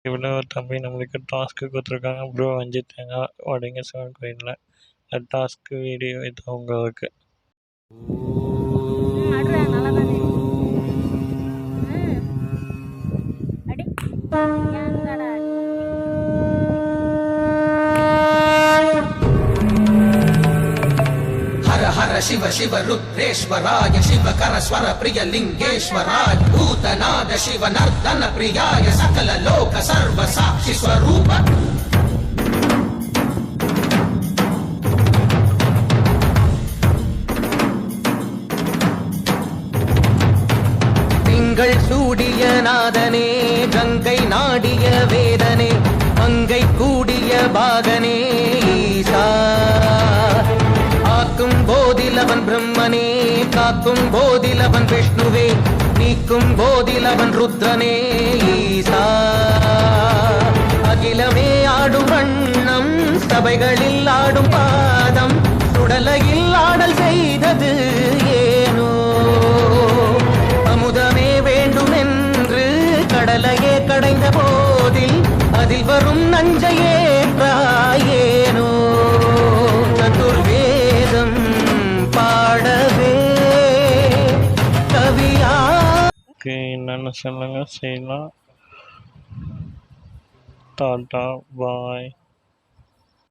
இவ்வளோ ஒரு தம்பி நம்மளுக்கு டாஸ்க்கு கொடுத்துருக்காங்க. ப்ரோ 5 தேங்காய் உடைங்க சிவன் கோயிலில். டாஸ்க்கு வீடியோ இது உங்களுக்கு. शिव शिव रुद्रेश्वराय शिवकर स्वर प्रिय लिंगेश्वराय भूतनाद शिव नर्दन प्रियाय सकल लोक सर्व साक्षि स्वरूप திங்கள் சூடிய நாதனே கங்கை நாடிய வேதனே மங்கை கூடிய பாகனே ஈசா காக்கும் போதிலவன் பிரம்மனே காக்கும் போதிலவன் விஷ்ணுவே நீக்கும் போதிலவன் ருத்ரனே ஈசா அகிலமே ஆடும் வண்ணம் சபைகளில் ஆடும் பாதம் சுடலையில் ஆடல் செய்தது ஏனோ அமுதமே வேண்டுமென்று கடலையே கடைந்த போதில் அதில் வரும் நஞ்சையே ஏனோ சதுர்வேதம் பாடவே கவியா என்னென்ன சொல்லுங்க செய்யலாம். டாட்டா பாய்.